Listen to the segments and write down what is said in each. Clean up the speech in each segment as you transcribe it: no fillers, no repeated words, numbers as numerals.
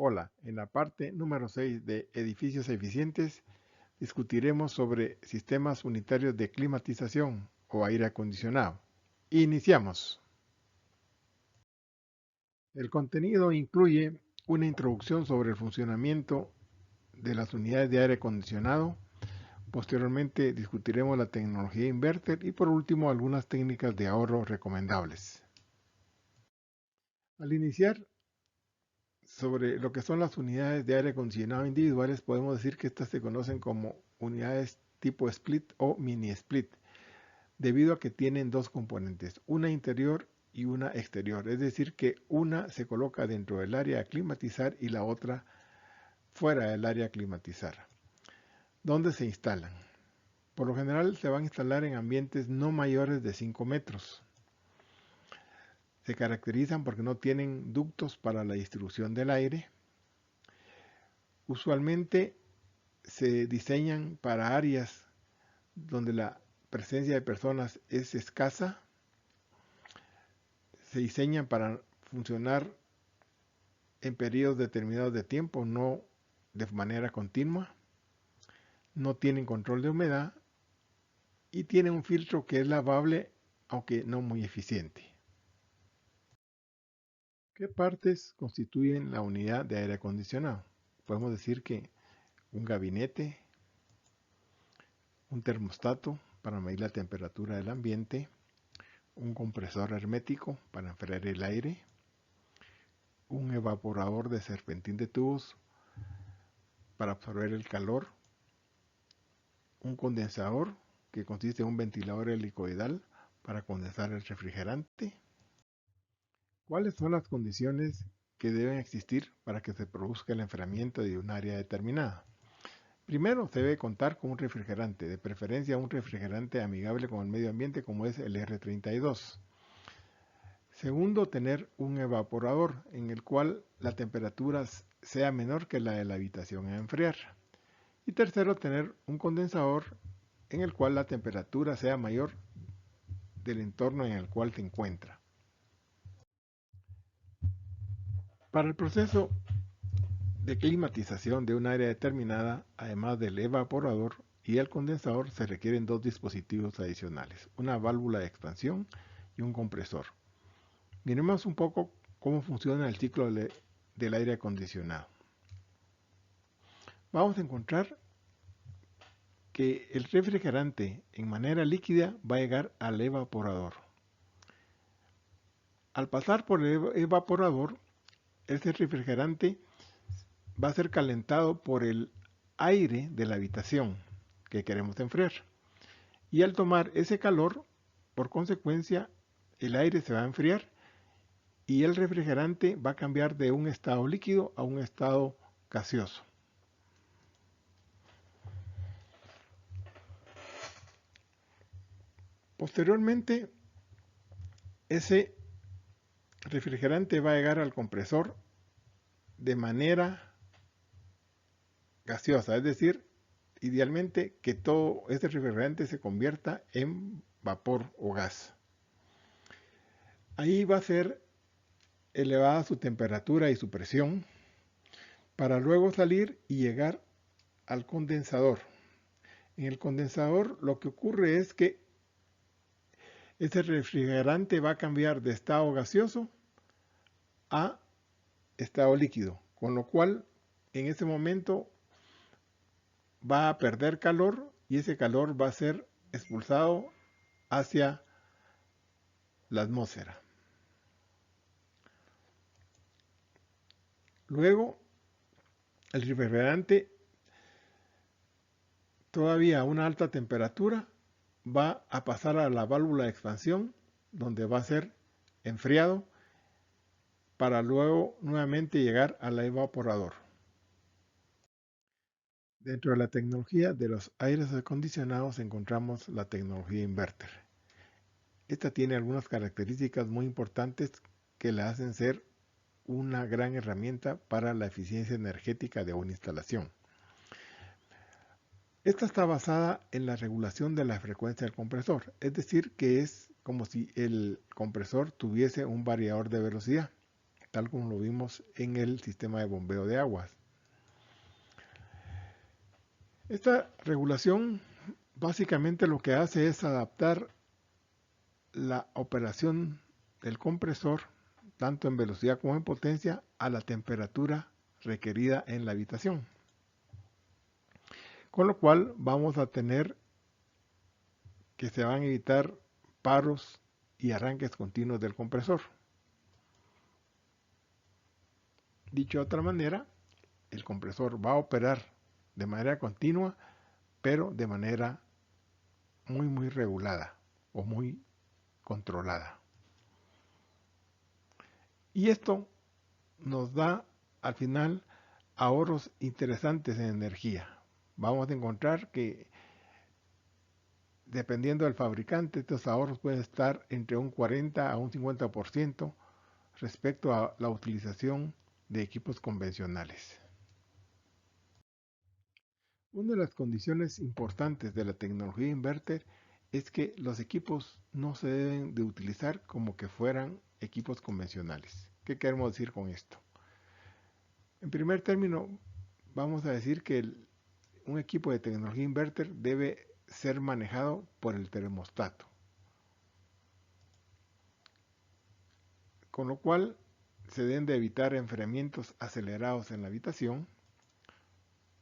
Hola, en la parte número 6 de edificios eficientes discutiremos sobre sistemas unitarios de climatización o aire acondicionado. Iniciamos. El contenido incluye una introducción sobre el funcionamiento de las unidades de aire acondicionado. Posteriormente discutiremos la tecnología inverter y por último algunas técnicas de ahorro recomendables. Al iniciar sobre lo que son las unidades de aire acondicionado individuales, podemos decir que estas se conocen como unidades tipo split o mini split, debido a que tienen dos componentes, una interior y una exterior, es decir que una se coloca dentro del área a climatizar y la otra fuera del área a climatizar. ¿Dónde se instalan? Por lo general se van a instalar en ambientes no mayores de 5 metros. Se caracterizan porque no tienen ductos para la distribución del aire. Usualmente se diseñan para áreas donde la presencia de personas es escasa. Se diseñan para funcionar en periodos determinados de tiempo, no de manera continua. No tienen control de humedad y tienen un filtro que es lavable, aunque no muy eficiente. ¿Qué partes constituyen la unidad de aire acondicionado? Podemos decir que un gabinete, un termostato para medir la temperatura del ambiente, un compresor hermético para enfriar el aire, un evaporador de serpentín de tubos para absorber el calor, un condensador que consiste en un ventilador helicoidal para condensar el refrigerante. ¿Cuáles son las condiciones que deben existir para que se produzca el enfriamiento de un área determinada? Primero, se debe contar con un refrigerante, de preferencia un refrigerante amigable con el medio ambiente como es el R32. Segundo, tener un evaporador en el cual la temperatura sea menor que la de la habitación a enfriar. Y tercero, tener un condensador en el cual la temperatura sea mayor del entorno en el cual se encuentra. Para el proceso de climatización de un área determinada, además del evaporador y el condensador, se requieren dos dispositivos adicionales, una válvula de expansión y un compresor. Miremos un poco cómo funciona el ciclo del aire acondicionado. Vamos a encontrar que el refrigerante en manera líquida va a llegar al evaporador. Al pasar por el evaporador, ese refrigerante va a ser calentado por el aire de la habitación que queremos enfriar. Y al tomar ese calor, por consecuencia, el aire se va a enfriar y el refrigerante va a cambiar de un estado líquido a un estado gaseoso. Posteriormente, ese refrigerante va a llegar al compresor de manera gaseosa, es decir, idealmente que todo este refrigerante se convierta en vapor o gas. Ahí va a ser elevada su temperatura y su presión para luego salir y llegar al condensador. En el condensador lo que ocurre es que ese refrigerante va a cambiar de estado gaseoso a estado líquido, con lo cual en ese momento va a perder calor y ese calor va a ser expulsado hacia la atmósfera. Luego, el refrigerante, todavía a una alta temperatura, va a pasar a la válvula de expansión, donde va a ser enfriado para luego nuevamente llegar al evaporador. Dentro de la tecnología de los aires acondicionados encontramos la tecnología inverter. Esta tiene algunas características muy importantes que la hacen ser una gran herramienta para la eficiencia energética de una instalación. Esta está basada en la regulación de la frecuencia del compresor, es decir, que es como si el compresor tuviese un variador de velocidad. tal como lo vimos en el sistema de bombeo de aguas. Esta regulación básicamente lo que hace es adaptar la operación del compresor, tanto en velocidad como en potencia, a la temperatura requerida en la habitación. Con lo cual vamos a tener que se van a evitar paros y arranques continuos del compresor. Dicho de otra manera, el compresor va a operar de manera continua, pero de manera muy regulada o muy controlada. Y esto nos da al final ahorros interesantes en energía. Vamos a encontrar que dependiendo del fabricante, estos ahorros pueden estar entre un 40 a un 50% respecto a la utilización de equipos convencionales. Una de las condiciones importantes de la tecnología inverter es que los equipos no se deben de utilizar como que fueran equipos convencionales. ¿Qué queremos decir con esto? En primer término, vamos a decir que un equipo de tecnología inverter debe ser manejado por el termostato. Con lo cual se deben de evitar enfriamientos acelerados en la habitación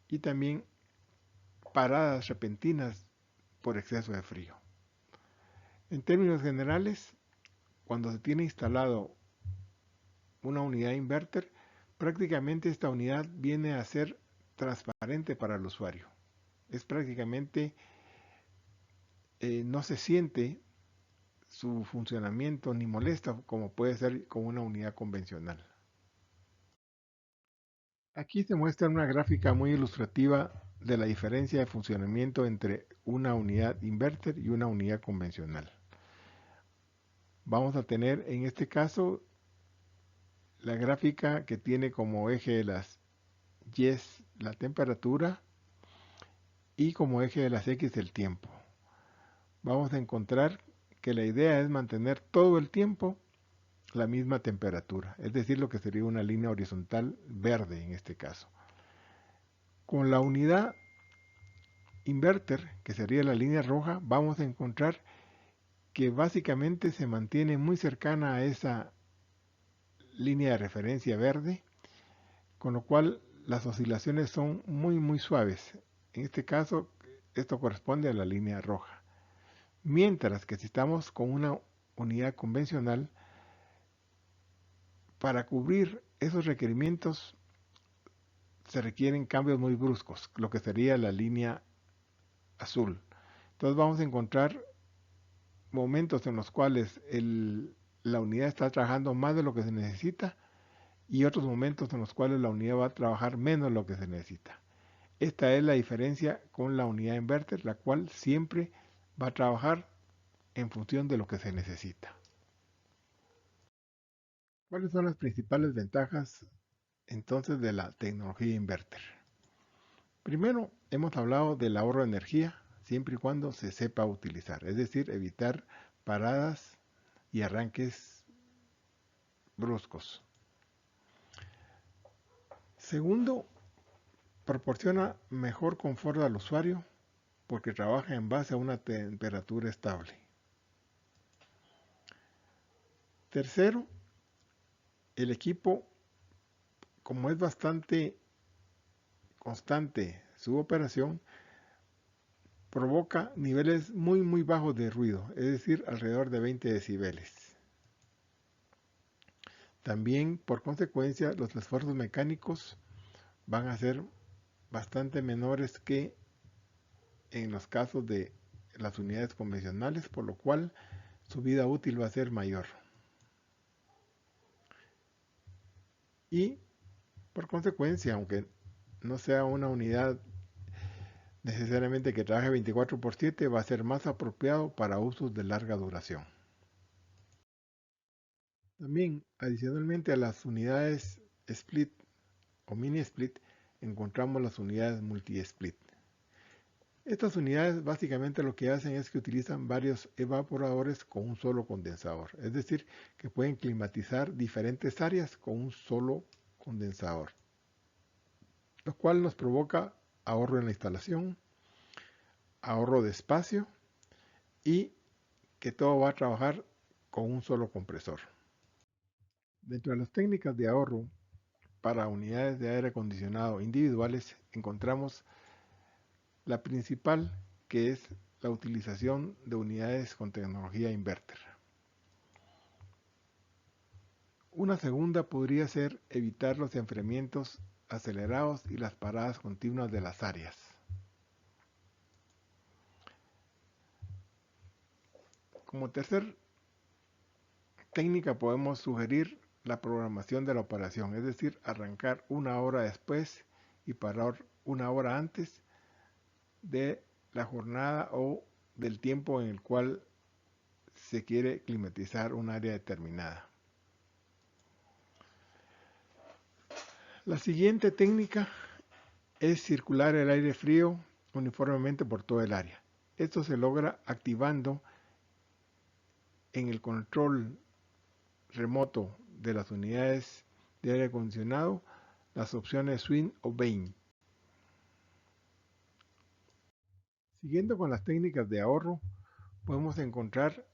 y también paradas repentinas por exceso de frío. En términos generales, cuando se tiene instalado una unidad inverter, prácticamente esta unidad viene a ser transparente para el usuario. Es prácticamente, no se siente su funcionamiento ni molesta como puede ser con una unidad convencional. Aquí se muestra una gráfica muy ilustrativa de la diferencia de funcionamiento entre una unidad inverter y una unidad convencional. Vamos a tener en este caso la gráfica que tiene como eje de las Y la temperatura y como eje de las X el tiempo. Vamos a encontrar que la idea es mantener todo el tiempo la misma temperatura, es decir, lo que sería una línea horizontal verde en este caso. Con la unidad inverter, que sería la línea roja, vamos a encontrar que básicamente se mantiene muy cercana a esa línea de referencia verde, con lo cual las oscilaciones son muy suaves. En este caso, esto corresponde a la línea roja. Mientras que si estamos con una unidad convencional, para cubrir esos requerimientos se requieren cambios muy bruscos, lo que sería la línea azul. Entonces vamos a encontrar momentos en los cuales la unidad está trabajando más de lo que se necesita y otros momentos en los cuales la unidad va a trabajar menos de lo que se necesita. Esta es la diferencia con la unidad inverter, la cual siempre va a trabajar en función de lo que se necesita. ¿Cuáles son las principales ventajas entonces de la tecnología inverter? Primero, hemos hablado del ahorro de energía siempre y cuando se sepa utilizar, es decir, evitar paradas y arranques bruscos. Segundo, proporciona mejor confort al usuario porque trabaja en base a una temperatura estable. Tercero, el equipo, como es bastante constante su operación, provoca niveles muy bajos de ruido, es decir, alrededor de 20 decibeles. También, por consecuencia, los esfuerzos mecánicos van a ser bastante menores que en los casos de las unidades convencionales, por lo cual su vida útil va a ser mayor. Y, por consecuencia, aunque no sea una unidad necesariamente que trabaje 24/7, va a ser más apropiado para usos de larga duración. También, adicionalmente a las unidades split o mini split, encontramos las unidades multi split. Estas unidades básicamente lo que hacen es que utilizan varios evaporadores con un solo condensador, es decir, que pueden climatizar diferentes áreas con un solo condensador, lo cual nos provoca ahorro en la instalación, ahorro de espacio y que todo va a trabajar con un solo compresor. Dentro de las técnicas de ahorro para unidades de aire acondicionado individuales encontramos la principal, que es la utilización de unidades con tecnología inverter. Una segunda podría ser evitar los enfriamientos acelerados y las paradas continuas de las áreas. Como tercer técnica podemos sugerir la programación de la operación, es decir, arrancar una hora después y parar una hora antes de la jornada o del tiempo en el cual se quiere climatizar un área determinada. La siguiente técnica es circular el aire frío uniformemente por todo el área. Esto se logra activando en el control remoto de las unidades de aire acondicionado las opciones Swing o Vane. Siguiendo con las técnicas de ahorro, podemos encontrar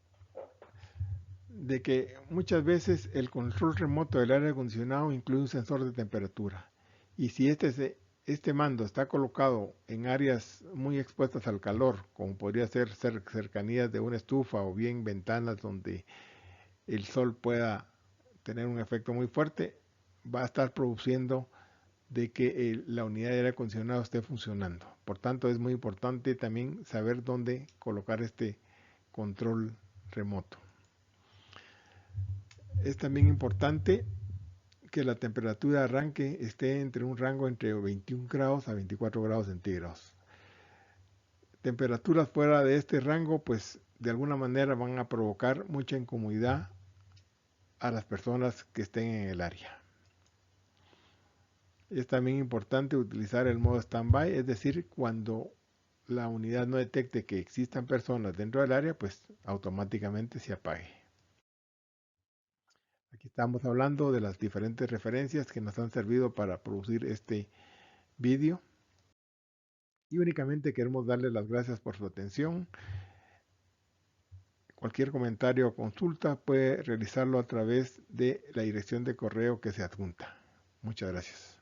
de que muchas veces el control remoto del aire acondicionado incluye un sensor de temperatura. Y si este mando está colocado en áreas muy expuestas al calor, como podría ser cercanías de una estufa o bien ventanas donde el sol pueda tener un efecto muy fuerte, va a estar produciendo de que la unidad de aire acondicionado esté funcionando. Por tanto, es muy importante también saber dónde colocar este control remoto. Es también importante que la temperatura de arranque esté entre un rango entre 21 grados a 24 grados centígrados. Temperaturas fuera de este rango, pues de alguna manera van a provocar mucha incomodidad a las personas que estén en el área. Es también importante utilizar el modo standby, es decir, cuando la unidad no detecte que existan personas dentro del área, pues automáticamente se apague. Aquí estamos hablando de las diferentes referencias que nos han servido para producir este vídeo. Y únicamente queremos darles las gracias por su atención. Cualquier comentario o consulta puede realizarlo a través de la dirección de correo que se adjunta. Muchas gracias.